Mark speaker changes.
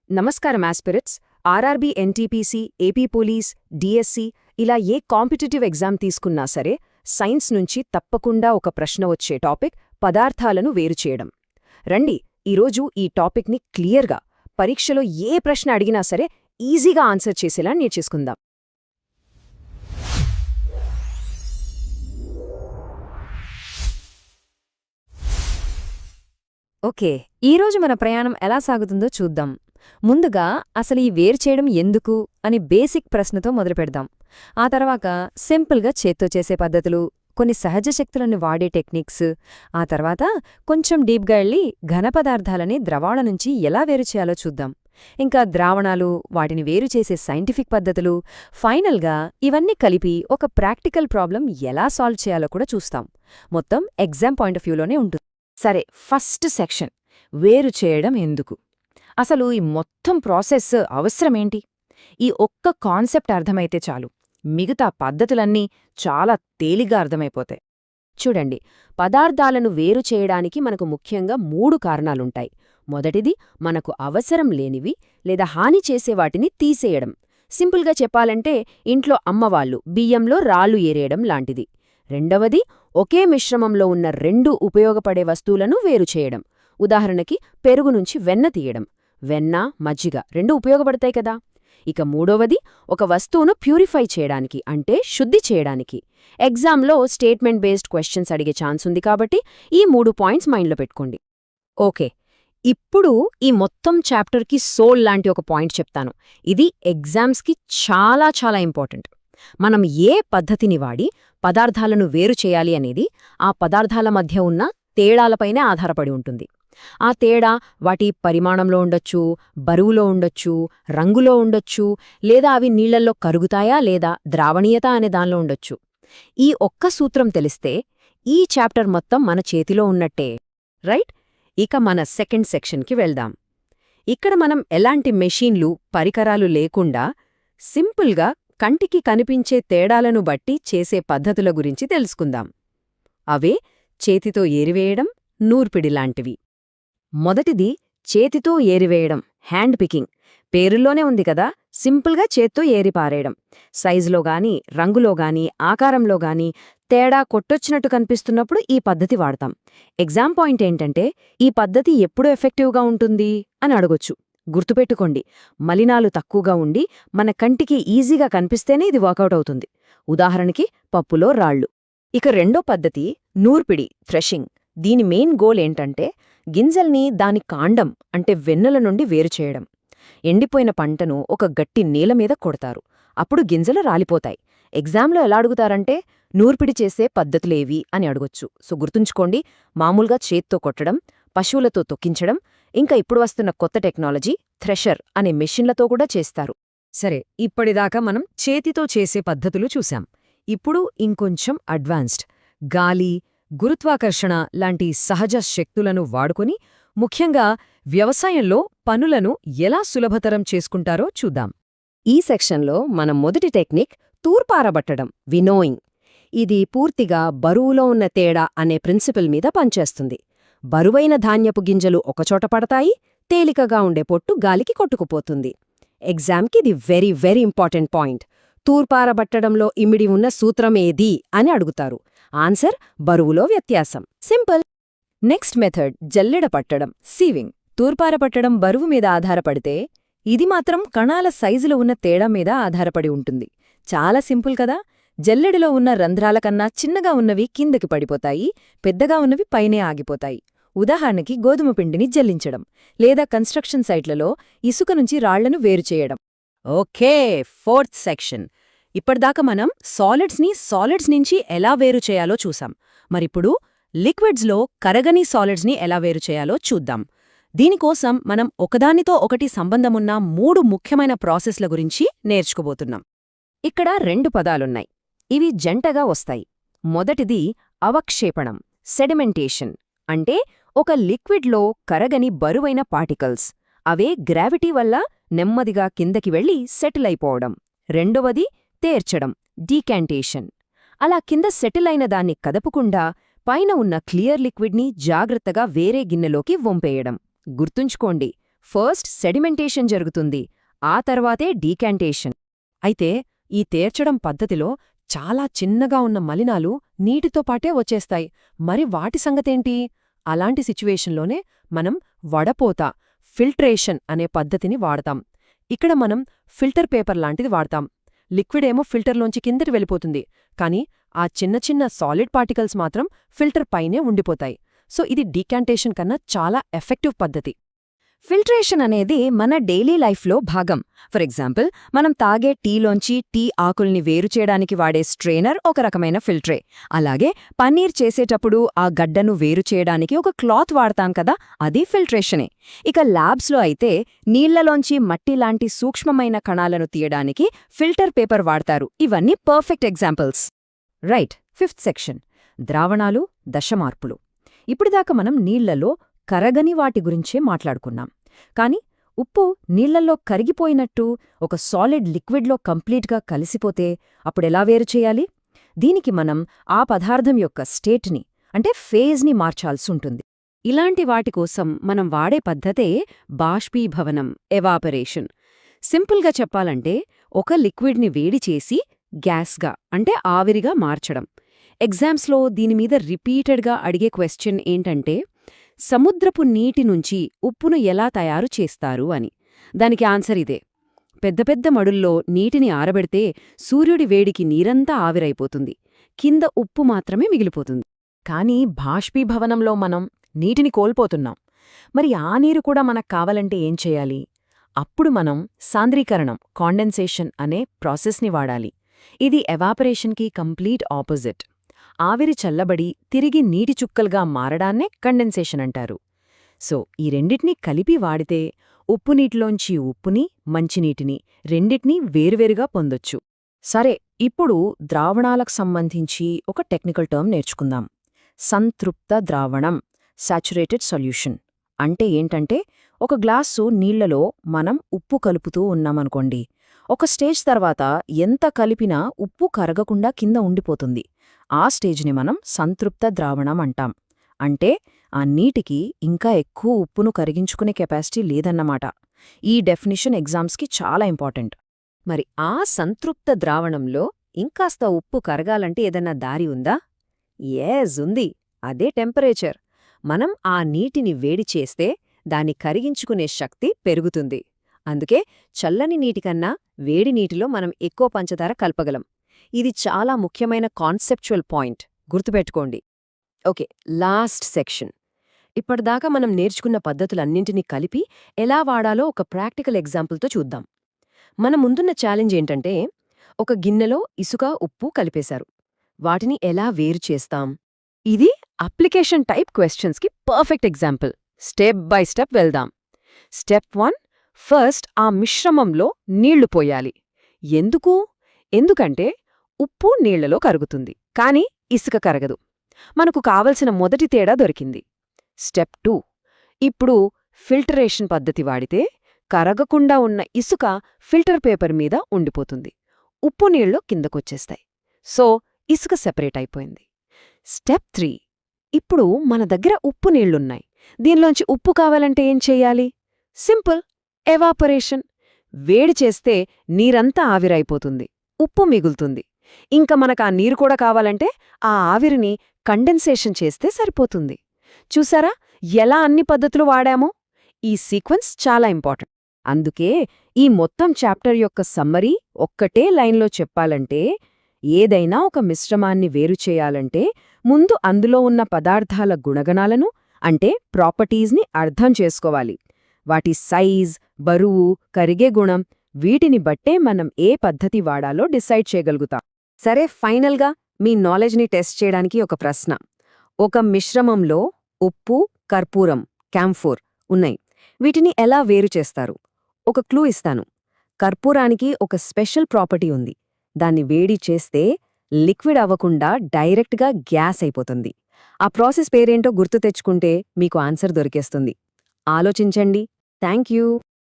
Speaker 1: నమస్కారం aspirants. RRB, NTPC, AP police, DSC ఇలా ఏ కాంపిటిటివ్ ఎగ్జామ్ తీసుకున్నా సరే సైన్స్ నుంచి తప్పకుండా ఒక ప్రశ్న వచ్చే టాపిక్ పదార్థాలను వేరుచేయడం. రండి, ఈరోజు ఈ టాపిక్ని క్లియర్గా పరీక్షలో ఏ ప్రశ్న అడిగినా సరే ఈజీగా ఆన్సర్ చేసేలా నేర్చేసుకుందాం.
Speaker 2: ఓకే, ఈరోజు మన ప్రయాణం ఎలా సాగుతుందో చూద్దాం. ముందుగా అసలు ఈ వేరుచేయడం ఎందుకు అని బేసిక్ ప్రశ్నతో మొదలుపెడదాం. ఆ తర్వాత సింపుల్గా చేత్తో చేసే పద్ధతులు, కొన్ని సహజ శక్తులను వాడే టెక్నిక్స్, ఆ తర్వాత కొంచెం డీప్గా వెళ్ళి ఘనపదార్థాలని ద్రవాల నుంచి ఎలా వేరుచేయాలో చూద్దాం. ఇంకా ద్రావణాలు, వాటిని వేరుచేసే సైంటిఫిక్ పద్ధతులు, ఫైనల్గా ఇవన్నీ కలిపి ఒక ప్రాక్టికల్ ప్రాబ్లం ఎలా సాల్వ్ చేయాలో కూడా చూస్తాం. మొత్తం ఎగ్జామ్ పాయింట్ ఆఫ్ వ్యూలోనే ఉంటుంది.
Speaker 1: సరే, ఫస్ట్ సెక్షన్ వేరు చేయడం ఎందుకు. అసలు ఈ మొత్తం ప్రాసెస్ అవసరమేంటి? ఈ ఒక్క కాన్సెప్ట్ అర్థమైతే చాలు, మిగతా పద్ధతులన్నీ చాలా తేలిగ్గా అర్థమైపోతాయి. చూడండి, పదార్థాలను వేరు చేయడానికి మనకు ముఖ్యంగా 3 కారణాలుంటాయి. మొదటిది, మనకు అవసరం లేనివి లేదా హాని చేసే వాటిని తీసేయడం. సింపుల్గా చెప్పాలంటే ఇంట్లో అమ్మవాళ్లు బియ్యంలో రాళ్లు ఏరేయడం లాంటిది. రెండవది, ఒకే మిశ్రమంలో ఉన్న 2 ఉపయోగపడే వస్తువులను వేరుచేయడం. ఉదాహరణకి పెరుగు నుంచి వెన్న తీయడం. వెన్న, మజ్జిగ 2 ఉపయోగపడతాయి కదా. ఇక మూడవది, ఒక వస్తువును ప్యూరిఫై చేయడానికి, అంటే శుద్ధి చేయడానికి. ఎగ్జామ్లో స్టేట్మెంట్ బేస్డ్ క్వశ్చన్స్ అడిగే ఛాన్స్ ఉంది కాబట్టి ఈ 3 పాయింట్స్ మైండ్లో పెట్టుకోండి. ఓకే, ఇప్పుడు ఈ మొత్తం చాప్టర్కి సోల్ లాంటి ఒక పాయింట్ చెప్తాను. ఇది ఎగ్జామ్స్కి చాలా చాలా ఇంపార్టెంట్. మనం ఏ పద్ధతిని వాడి పదార్థాలను వేరు చేయాలి అనేది ఆ పదార్థాల మధ్య ఉన్న తేడాలపైనే ఆధారపడి ఉంటుంది. ఆ తేడా వాటి పరిమాణంలో ఉండొచ్చు, బరువులో ఉండొచ్చు, రంగులో ఉండొచ్చు, లేదా అవి నీళ్లల్లో కరుగుతాయా లేదా ద్రావణీయత అనే దానిలో ఉండొచ్చు. ఈ ఒక్క సూత్రం తెలిస్తే ఈ చాప్టర్ మొత్తం మన చేతిలో ఉన్నట్టే, రైట్? ఇక మన సెకండ్ సెక్షన్కి వెళ్దాం. ఇక్కడ మనం ఎలాంటి మెషీన్లు, పరికరాలు లేకుండా సింపుల్గా కంటికి కనిపించే తేడాలను బట్టి చేసే పద్ధతుల గురించి తెలుసుకుందాం. అవే చేతితో ఏరివేయడం, నూర్పిడిలాంటివి. మొదటిది చేతితో ఏరివేయడం, హ్యాండ్ పికింగ్. పేరులోనే ఉంది కదా, సింపుల్గా చేత్తో ఏరిపారేయడం. సైజులో గాని, రంగులో గాని, ఆకారంలో గాని తేడా కొట్టొచ్చినట్టు కనిపిస్తున్నప్పుడు ఈ పద్ధతి వాడతాం. ఎగ్జామ్ పాయింట్ ఏంటంటే, ఈ పద్ధతి ఎప్పుడు ఎఫెక్టివ్గా ఉంటుంది అని అడగొచ్చు. గుర్తుపెట్టుకోండి, మలినాలు తక్కువగా ఉండి మన కంటికి ఈజీగా కనిపిస్తేనే ఇది వర్కౌట్ అవుతుంది. ఉదాహరణకి పప్పులో రాళ్లు. ఇక రెండో పద్ధతి నూర్పిడి, థ్రెషింగ్. దీని మెయిన్ గోల్ ఏంటంటే గింజల్ని దాని కాండం అంటే వెన్నుల నుండి వేరుచేయడం. ఎండిపోయిన పంటను ఒక గట్టి నేల మీద కొడతారు, అప్పుడు గింజలు రాలిపోతాయి. ఎగ్జామ్లో ఎలా అడుగుతారంటే నూర్పిడి చేసే పద్ధతులేవి అని అడగొచ్చు. సో గుర్తుంచుకోండి, మామూలుగా చేత్తో కొట్టడం, పశువులతో తొక్కించడం, ఇంకా ఇప్పుడు వస్తున్న కొత్త టెక్నాలజీ థ్రెషర్ అనే మెషిన్లతో కూడా చేస్తారు.
Speaker 2: సరే, ఇప్పటిదాకా మనం చేతితో చేసే పద్ధతులు చూశాం. ఇప్పుడు ఇంకొంచెం అడ్వాన్స్డ్, గాలి, గురుత్వాకర్షణ లాంటి సహజ శక్తులను వాడుకొని ముఖ్యంగా వ్యవసాయంలో పనులను ఎలా సులభతరం చేసుకుంటారో చూద్దాం.
Speaker 1: ఈ సెక్షన్లో మన మొదటి టెక్నిక్ తూర్పారబట్టడం, వినోయింగ్. ఇది పూర్తిగా బరువులో ఉన్న తేడా అనే ప్రిన్సిపల్ మీద పనిచేస్తుంది. బరువైన ధాన్యపు గింజలు ఒకచోట పడతాయి, తేలికగా ఉండే పొట్టు గాలికి కొట్టుకుపోతుంది. ఎగ్జామ్కి ఇది వెరీ వెరీ ఇంపార్టెంట్ పాయింట్. తూర్పారబట్టడంలో ఇమిడి ఉన్న సూత్రమేది అని అడుగుతారు. ఆన్సర్ బరువులో వ్యత్యాసం. సింపుల్.
Speaker 2: నెక్స్ట్ మెథడ్ జల్లెడ పట్టడం, సీవింగ్. తూర్పారపట్టడం బరువు మీద ఆధారపడితే, ఇది మాత్రం కణాల సైజులో ఉన్న తేడా మీద ఆధారపడి ఉంటుంది. చాలా సింపుల్ కదా. జల్లెడలో ఉన్న రంధ్రాల కన్నా చిన్నగా ఉన్నవి కిందకి పడిపోతాయి, పెద్దగా ఉన్నవి పైనే ఆగిపోతాయి. ఉదాహరణకి గోధుమ పిండిని జల్లించడం, లేదా కన్స్ట్రక్షన్ సైట్లలో ఇసుక నుంచి రాళ్లను వేరుచేయడం.
Speaker 1: Okay, fourth section. ఇప్పటిదాకా మనం సాలిడ్స్ నుంచి ఎలా వేరు చేయాలో చూసాం. మరిప్పుడు లిక్విడ్స్లో కరగని సాలిడ్స్ని ఎలా వేరు చేయాలో చూద్దాం. దీనికోసం మనం ఒకదానితో ఒకటి సంబంధమున్న 3 ముఖ్యమైన ప్రాసెస్ల గురించి నేర్చుకోబోతున్నాం. ఇక్కడ 2 పదాలున్నాయి, ఇవి జంటగా వస్తాయి. మొదటిది అవక్షేపణం, సెడిమెంటేషన్. అంటే ఒక లిక్విడ్లో కరగని బరువైన పార్టికల్స్, అవే గ్రావిటీ వల్ల నెమ్మదిగా కిందకి వెళ్లి సెటిల్ అయిపోవడం. రెండవది తేర్చడం, డీకాంటేషన్. అలా కింద సెటిల్ అయిన దాన్ని కదపకుండా పైన ఉన్న క్లియర్ లిక్విడ్ని జాగ్రత్తగా వేరే గిన్నెలోకి వంపేయడం. గుర్తుంచుకోండి, ఫస్ట్ సెడిమెంటేషన్ జరుగుతుంది, ఆ తర్వాతే డీకాంటేషన్.
Speaker 3: అయితే ఈ తేర్చడం పద్ధతిలో చాలా చిన్నగా ఉన్న మలినాలు నీటితో పాటే వచ్చేస్తాయి. మరి వాటి సంగతేంటి? అలాంటి సిచ్యువేషన్లోనే మనం వడపోత, ఫిల్ట్రేషన్ అనే పద్ధతిని వాడతాం. ఇక్కడ మనం ఫిల్టర్ పేపర్ లాంటిది వాడతాం. లిక్విడేమో ఫిల్టర్లోంచి కిందటి వెళ్ళిపోతుంది, కానీ ఆ చిన్న చిన్న సాలిడ్ పార్టికల్స్ మాత్రం ఫిల్టర్ పైనే ఉండిపోతాయి. సో ఇది డీకాంటేషన్ కన్నా చాలా ఎఫెక్టివ్ పద్ధతి.
Speaker 1: ఫిల్ట్రేషన్ అనేది మన డైలీ లైఫ్లో భాగం. ఫర్ ఎగ్జాంపుల్, మనం తాగే టీలోంచి టీ ఆకుల్ని వేరు చేయడానికి వాడే స్ట్రెయినర్ ఒక రకమైన ఫిల్టరే. అలాగే పన్నీర్ చేసేటప్పుడు ఆ గడ్డను వేరు చేయడానికి ఒక క్లాత్ వాడతాం కదా, అది ఫిల్ట్రేషనే. ఇక ల్యాబ్స్లో అయితే నీళ్లలోంచి మట్టి లాంటి సూక్ష్మమైన కణాలను తీయడానికి ఫిల్టర్ పేపర్ వాడతారు. ఇవన్నీ perfect examples. Right, fifth section, ద్రావణాలు, దశమార్పులు. ఇప్పుడిదాకా మనం నీళ్లలో కరగని వాటి గురించే మాట్లాడుకున్నాం. కాని ఉప్పు నీళ్లల్లో కరిగిపోయినట్టు ఒక సాలిడ్ లిక్విడ్లో కంప్లీట్గా కలిసిపోతే అప్పుడెలా వేరు చేయాలి? దీనికి మనం ఆ పదార్థం యొక్క స్టేట్ని, అంటే ఫేజ్ని మార్చాల్సుంటుంది. ఇలాంటి వాటి కోసం మనం వాడే పద్ధతే బాష్పీభవనం, ఎవాపరేషన్. సింపుల్గా చెప్పాలంటే ఒక లిక్విడ్ని వేడి చేసి గ్యాస్గా, అంటే ఆవిరిగా మార్చడం. ఎగ్జామ్స్లో దీనిమీద రిపీటెడ్గా అడిగే క్వశ్చన్ ఏంటంటే, సముద్రపు నీటి నుంచి ఉప్పును ఎలా తయారు చేస్తారు అని. దానికి ఆన్సర్ ఇదే. పెద్ద పెద్ద మడుల్లో నీటిని ఆరబెడితే సూర్యుడి వేడికి నీరంతా ఆవిరైపోతుంది, కింద ఉప్పు మాత్రమే మిగిలిపోతుంది.
Speaker 3: కానీ బాష్పీభవనంలో మనం నీటిని కోల్పోతున్నాం. మరి ఆ నీరు కూడా మనకు కావాలంటే ఏం చేయాలి? అప్పుడు మనం సాంద్రీకరణం, కాండెన్సేషన్ అనే ప్రాసెస్ని వాడాలి. ఇది ఎవాపరేషన్కి కంప్లీట్ ఆపోజిట్. ఆవిరి చల్లబడి తిరిగి నీటి చుక్కలుగా మారడాన్నే కండెన్సేషన్ అంటారు. సో ఈ రెండిటినీ కలిపి వాడితే ఉప్పు నీటిలోంచి ఉప్పుని, మంచినీటిని రెండిటినీ వేరువేరుగా పొందొచ్చు.
Speaker 1: సరే, ఇప్పుడు ద్రావణాలకు సంబంధించి ఒక టెక్నికల్ టర్మ్ నేర్చుకుందాం. సంతృప్త ద్రావణం, సాచురేటెడ్ సొల్యూషన్. అంటే ఏంటంటే, ఒక గ్లాసు నీళ్లలో మనం ఉప్పు కలుపుతూ ఉన్నామనుకోండి. ఒక స్టేజ్ తర్వాత ఎంత కలిపినా ఉప్పు కరగకుండా కింద ఉండిపోతుంది. ఆ స్టేజ్ని మనం సంతృప్త ద్రావణం అంటాం. అంటే ఆ నీటికి ఇంకా ఎక్కువ ఉప్పును కరిగించుకునే కెపాసిటీ లేదన్నమాట. ఈ డెఫినిషన్ ఎగ్జామ్స్కి చాలా ఇంపార్టెంట్.
Speaker 2: మరి ఆ సంతృప్త ద్రావణంలో ఇంకాస్త ఉప్పు కరగాలంటే ఏదన్నా దారి ఉందా? ఉంది. అదే టెంపరేచర్. మనం ఆ నీటిని వేడి చేస్తే దాన్ని కరిగించుకునే శక్తి పెరుగుతుంది. అందుకే చల్లని నీటికన్నా వేడి నీటిలో మనం ఎక్కువ పంచదార కలపగలం. ఇది చాలా ముఖ్యమైన కాన్సెప్చువల్ పాయింట్, గుర్తుపెట్టుకోండి.
Speaker 3: Okay, last section. ఇప్పటిదాకా మనం నేర్చుకున్న పద్ధతులన్నింటినీ కలిపి ఎలా వాడాలో ఒక ప్రాక్టికల్ ఎగ్జాంపుల్తో చూద్దాం. మన ముందున్న ఛాలెంజ్ ఏంటంటే, ఒక గిన్నెలో ఇసుక, ఉప్పు కలిపేశారు. వాటిని ఎలా వేరు చేస్తాం? ఇది అప్లికేషన్ టైప్ క్వశ్చన్స్కి perfect example. Step by step వెళ్దాం. స్టెప్ 1, ఫస్ట్ ఆ మిశ్రమంలో నీళ్లు పోయాలి. ఎందుకంటే ఉప్పు నీళ్లలో కరుగుతుంది, కానీ ఇసుక కరగదు. మనకు కావలసిన మొదటి తేడా దొరికింది. స్టెప్ 2, ఇప్పుడు ఫిల్టరేషన్ పద్ధతి వాడితే కరగకుండా ఉన్న ఇసుక ఫిల్టర్ పేపర్ మీద ఉండిపోతుంది, ఉప్పు నీళ్లు కిందకొచ్చేస్తాయి. సో ఇసుక సెపరేట్ అయిపోయింది. స్టెప్ 3, ఇప్పుడు మన దగ్గర ఉప్పు నీళ్లున్నాయి. దీనిలోంచి ఉప్పు కావాలంటే ఏం చెయ్యాలి? Simple, evaporation. వేడి చేస్తే నీరంతా ఆవిరైపోతుంది, ఉప్పు మిగులుతుంది. ఇంక మనకా నీరు కూడా కావాలంటే ఆ ఆవిరిని కండెన్సేషన్ చేస్తే సరిపోతుంది. చూసారా ఎలా అన్ని పద్ధతులు వాడామో? ఈ సీక్వెన్స్ చాలా ఇంపార్టెంట్.
Speaker 1: అందుకే ఈ మొత్తం చాప్టర్ యొక్క సమ్మరీ ఒక్కటే లైన్లో చెప్పాలంటే, ఏదైనా ఒక మిశ్రమాన్ని వేరు చేయాలంటే ముందు అందులో ఉన్న పదార్థాల గుణగణాలను, అంటే ప్రాపర్టీస్ని అర్థం చేసుకోవాలి. వాటి సైజ్, బరువు, కరిగే గుణం, వీటిని బట్టే మనం ఏ పద్ధతి వాడాలో డిసైడ్ చేయగలుగుతాం.
Speaker 2: సరే, ఫైనల్గా మీ నాలెడ్జ్ని టెస్ట్ చేయడానికి ఒక ప్రశ్న. ఒక మిశ్రమంలో ఉప్పు, కర్పూరం, క్యాంఫోర్ ఉన్నాయి. వీటిని ఎలా వేరు చేస్తారు? ఒక క్లూ ఇస్తాను. కర్పూరానికి ఒక స్పెషల్ ప్రాపర్టీ ఉంది. దాన్ని వేడి చేస్తే లిక్విడ్ అవ్వకుండా డైరెక్ట్గా గ్యాస్ అయిపోతుంది. ఆ ప్రాసెస్ పేరేంటో గుర్తు తెచ్చుకుంటే మీకు ఆన్సర్ దొరికేస్తుంది. ఆలోచించండి. Thank you.